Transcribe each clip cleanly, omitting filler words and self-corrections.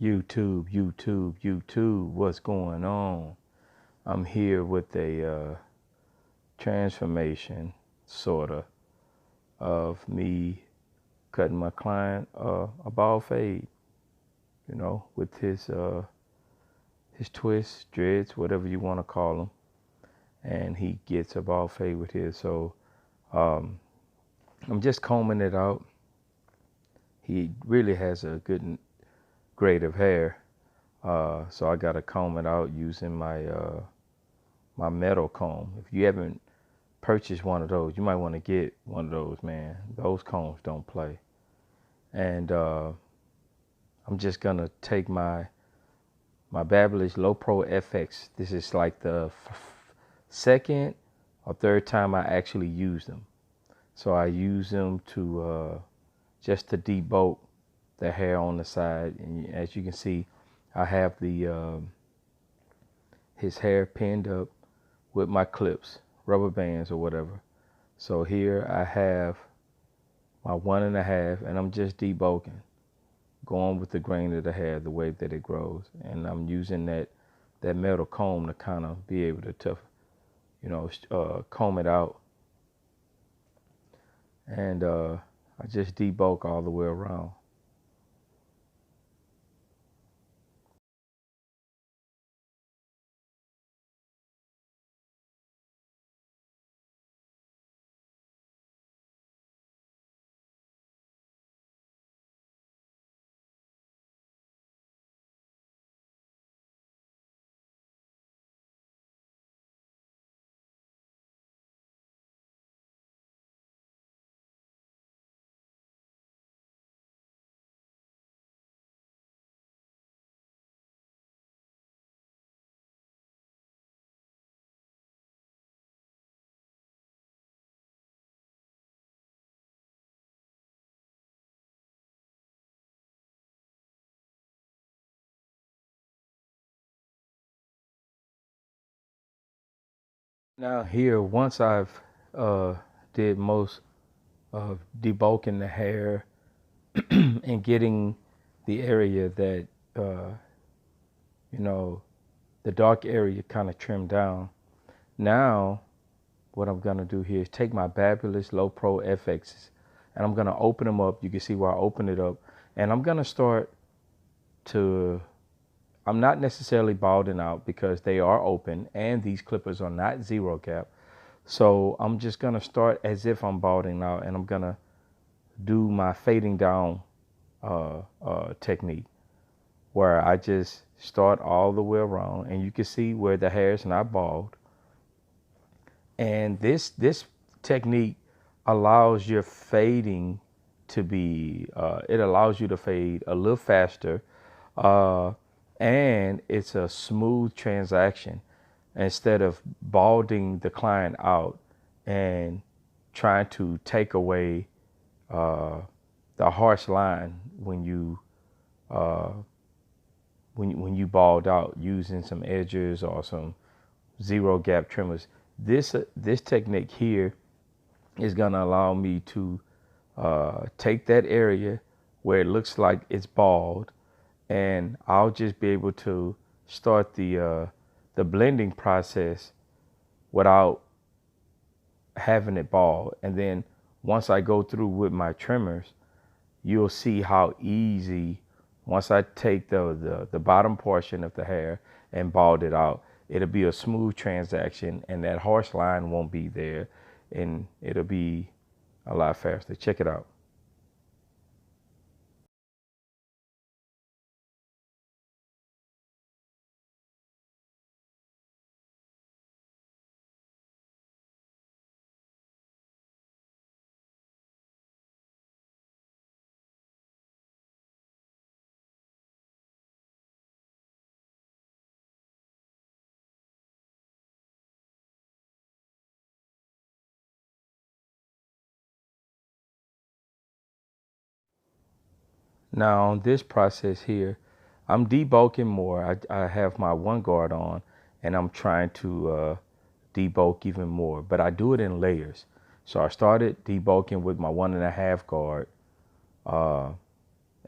YouTube, what's going on? I'm here with a transformation, sorta, of me cutting my client a bald fade, with his twists, dreads, whatever you want to call them, and he gets a bald fade with his. So um, I'm just combing it out. He really has a good grade of hair, so I gotta comb it out using my metal comb. If you haven't purchased one of those, you might want to get one of those, man. Those combs don't play. And I'm just gonna take my Babyliss Low Pro FX. This is like the second or third time I actually use them. So I use them to just to debulk the hair on the side. And as you can see, I have the his hair pinned up with my clips, rubber bands or whatever. So here I have my 1.5, and I'm just debulking, going with the grain of the hair, the way that it grows. And I'm using that metal comb to kind of be able to comb it out. And I just debulk all the way around. Now here, once I've uh, did most of debulking the hair and getting the area that uh, you know the dark area kind of trimmed down. Now what I'm gonna do here is take my Babyliss Low Pro FXs, and I'm gonna open them up. You can see where I open it up, and I'm gonna start to. I'm not necessarily balding out because they are open, and these clippers are not zero gap. So I'm just gonna start as if I'm balding out, and I'm gonna do my fading down technique, where I just start all the way around, and you can see where the hair is not bald. And this technique allows your fading to be it allows you to fade a little faster, uh, and it's a smooth transaction instead of balding the client out and trying to take away uh, the harsh line uh, when you bald out using some edges or some zero gap trimmers. This technique here is gonna allow me to take that area where it looks like it's bald, and I'll just be able to start the blending process without having it bald. And then once I go through with my trimmers, you'll see how easy, once I take the bottom portion of the hair and bald it out, it'll be a smooth transaction, and that harsh line won't be there, and it'll be a lot faster. Check it out. Now on this process here, I'm debulking more. I have my one guard on, and I'm trying to debulk even more, but I do it in layers. So I started debulking with my 1.5 guard, uh,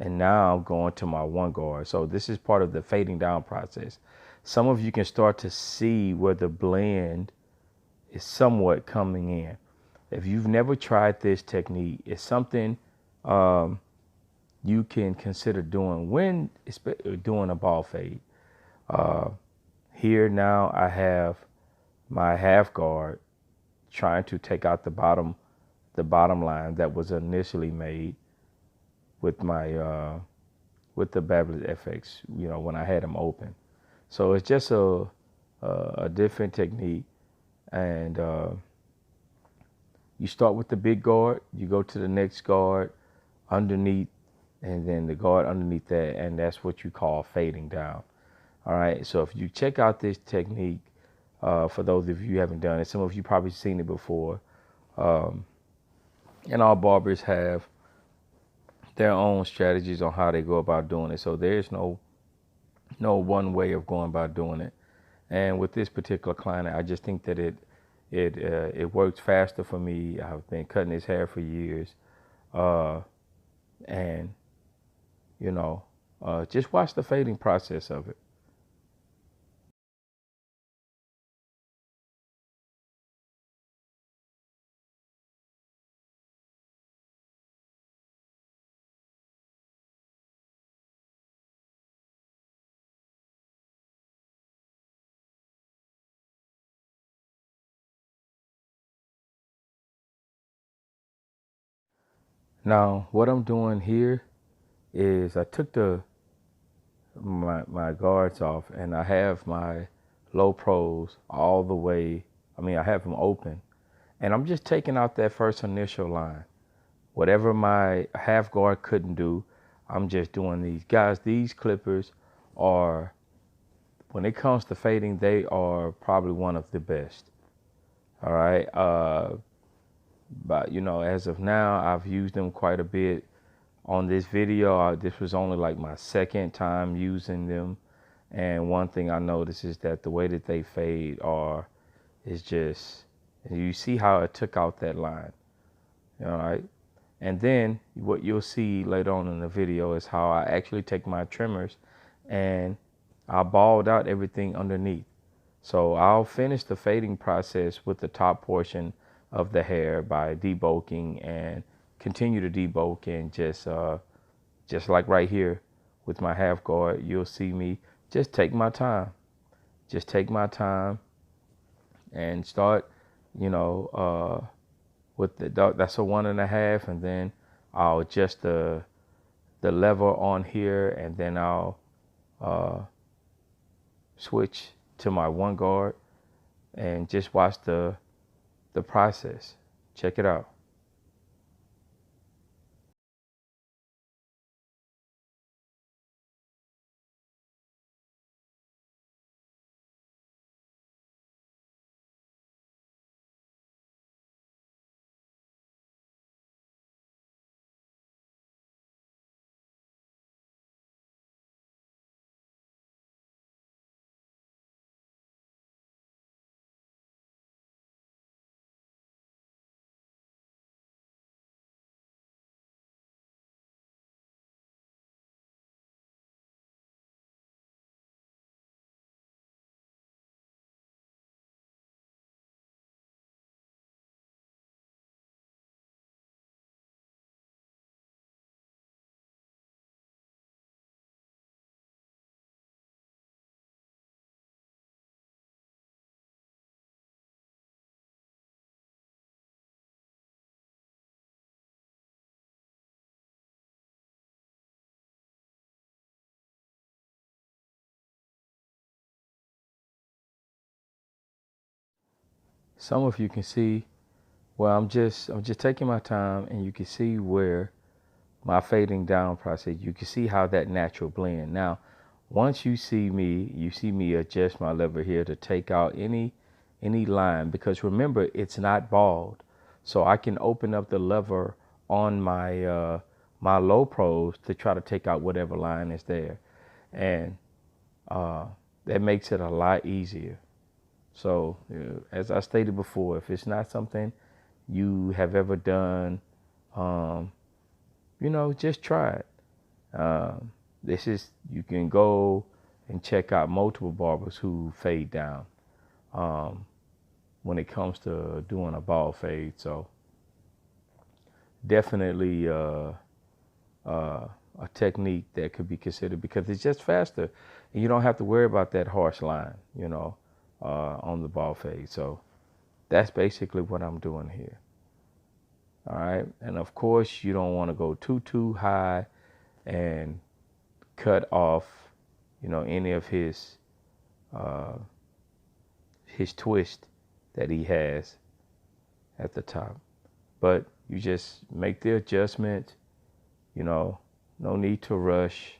and now I'm going to my one guard. So this is part of the fading down process. Some of you can start to see where the blend is somewhat coming in. If you've never tried this technique, it's something you can consider doing when doing a ball fade. Here now I have my half guard trying to take out the bottom line that was initially made with my with the Babyliss FX, when I had them open. So it's just a different technique, and you start with the big guard, you go to the next guard underneath, and then the guard underneath that, and that's what you call fading down. All right, so if you check out this technique, for those of you who haven't done it, some of you probably seen it before, and all barbers have their own strategies on how they go about doing it. So there's no one way of going about doing it. And with this particular client, I just think that it works faster for me. I've been cutting his hair for years, and just watch the fading process of it. Now, what I'm doing here is I took my guards off, and I have my low pros all the way. I mean, I have them open, and I'm just taking out that first initial line. Whatever my half guard couldn't do, I'm just doing these. Guys, these clippers are, when it comes to fading, they are probably one of the best. All right. But as of now, I've used them quite a bit on this video. This was only like my second time using them. And one thing I noticed is that the way that they fade is just, you see how it took out that line. All right. And then what you'll see later on in the video is how I actually take my trimmers and I balled out everything underneath. So I'll finish the fading process with the top portion of the hair by debulking and continue to debulk, and just like right here with my half guard, you'll see me just take my time. Just take my time and start, with the dark, that's a 1.5, and then I'll adjust the lever on here, and then I'll switch to my one guard and just watch the process. Check it out. Some of you can see, well, I'm just taking my time, and you can see where my fading down process, you can see how that natural blend. Now, once you see me adjust my lever here to take out any line, because remember, it's not bald. So I can open up the lever on my my low pros to try to take out whatever line is there. And that makes it a lot easier. So, as I stated before, if it's not something you have ever done, just try it. Um, you can go and check out multiple barbers who fade down um, when it comes to doing a bald fade. So definitely uh, a technique that could be considered because it's just faster, and you don't have to worry about that harsh line, on the bald fade. So that's basically what I'm doing here. All right, and of course you don't want to go too high and cut off, any of uh, his twist that he has at the top. But you just make the adjustment, you know, no need to rush,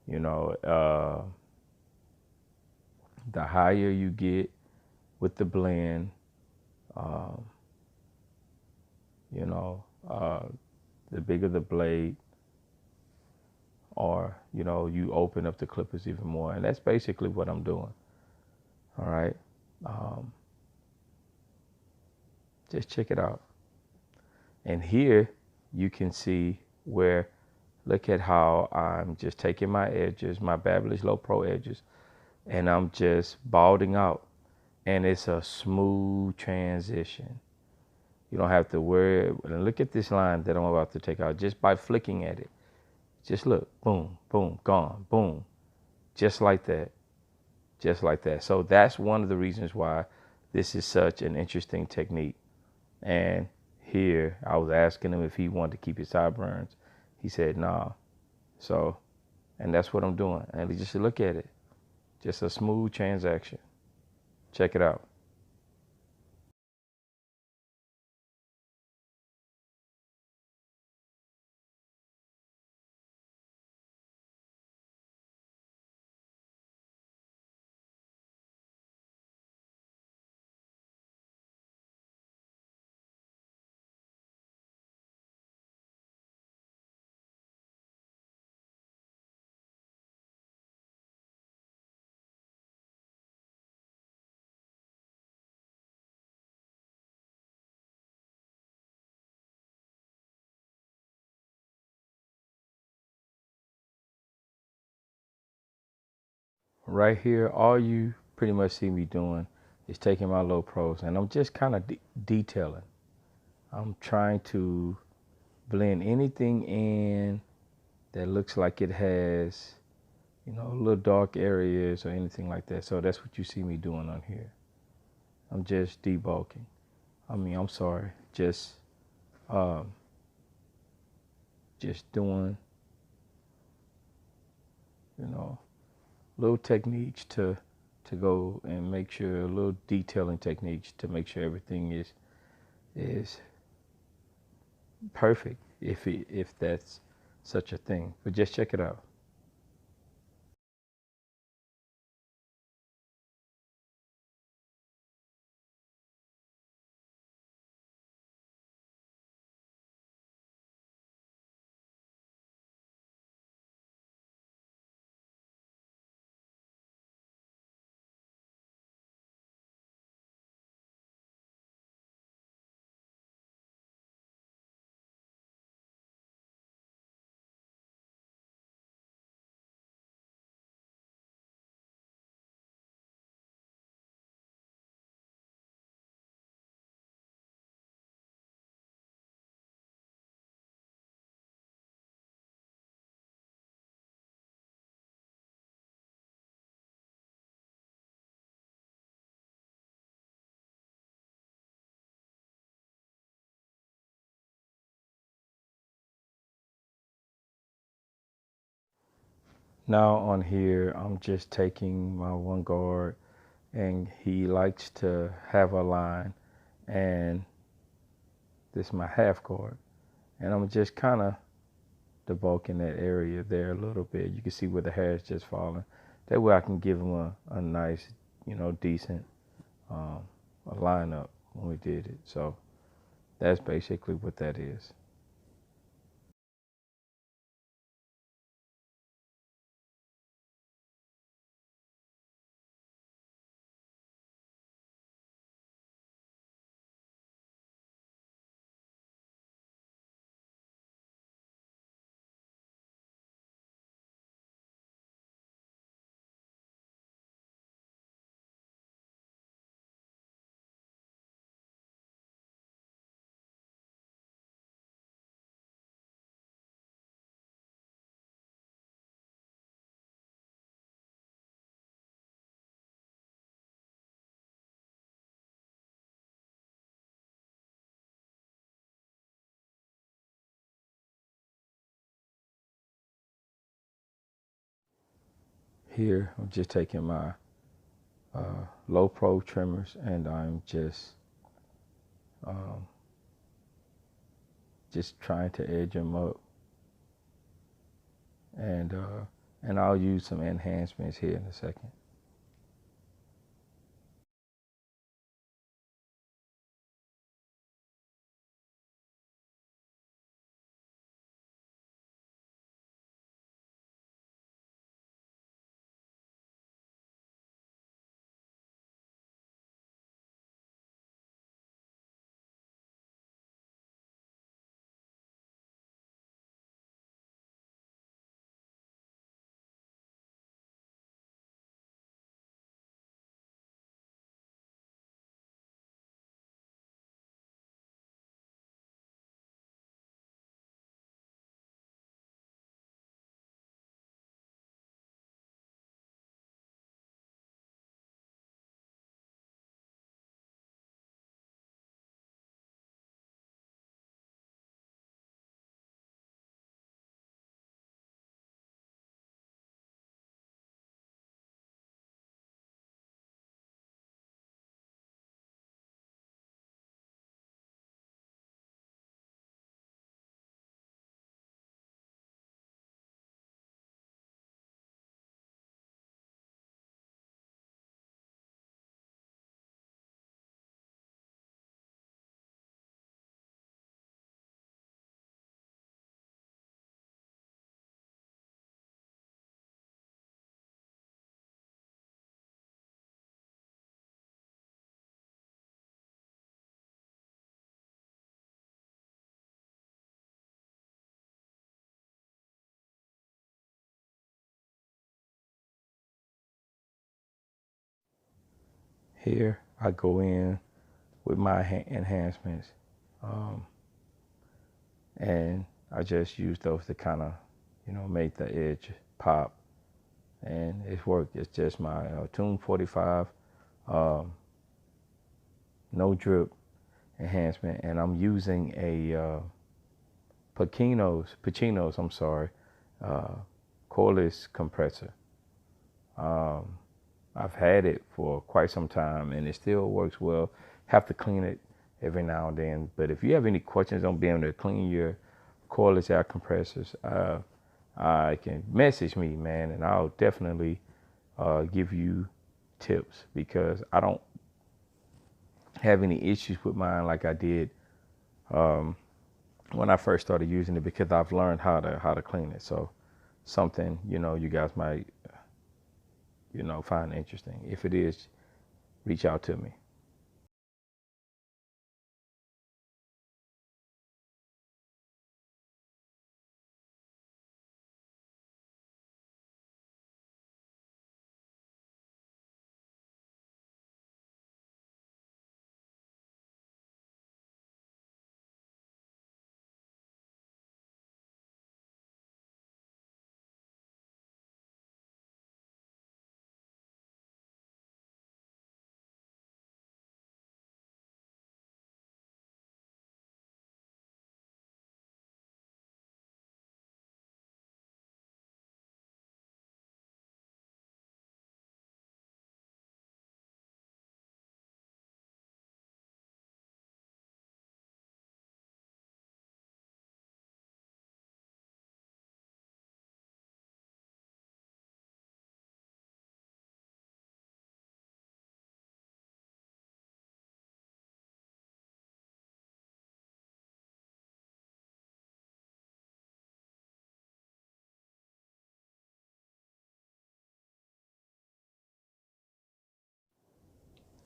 you know. The higher you get with the blend, um, you know, uh, the bigger the blade, or, you open up the clippers even more. And that's basically what I'm doing. All right. Um, just check it out. And here you can see where, look at how I'm just taking my edges, my Babyliss Low Pro edges, and I'm just balding out. And it's a smooth transition. You don't have to worry. And look at this line that I'm about to take out just by flicking at it. Just look, boom, boom, gone, boom. Just like that. Just like that. So that's one of the reasons why this is such an interesting technique. And here I was asking him if he wanted to keep his sideburns. He said, nah. So, and that's what I'm doing. And just look at it. Just a smooth transaction. Check it out. Right here, all you pretty much see me doing is taking my low pros and I'm just kind of detailing. I'm trying to blend anything in that looks like it has, little dark areas or anything like that. So that's what you see me doing on here. I'm just debulking. I'm sorry, um, just doing, you know, little techniques to go and make sure, little detailing techniques to make sure everything is perfect, if that's such a thing. But just check it out. Now on here, I'm just taking my one guard, and he likes to have a line, and this is my half guard, and I'm just kind of debulking that area there a little bit. You can see where the hair is just falling. That way I can give him a nice, decent um, a lineup when we did it. So that's basically what that is. here I'm just taking my low pro trimmers and I'm um, just trying to edge them up, and I'll use some enhancements here in a second. Here I go in with my enhancements, um, and I just use those to kind of, make the edge pop, and it's worked. It's just my Tune 45 um, no drip enhancement, and I'm using a Pacino's, I'm sorry, uh, cordless compressor. Um, I've had it for quite some time and it still works well. Have to clean it every now and then. But if you have any questions on being able to clean your cordless air compressors, I can message me, man, and I'll definitely give you tips, because I don't have any issues with mine like I did um, when I first started using it, because I've learned how to clean it. So something, you guys might, find interesting. If it is, reach out to me.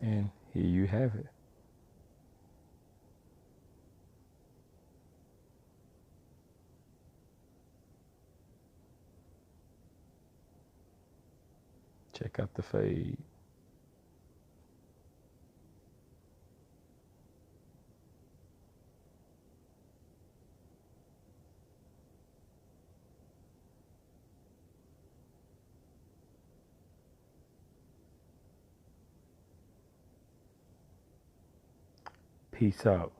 And here you have it. Check out the fade. Peace out.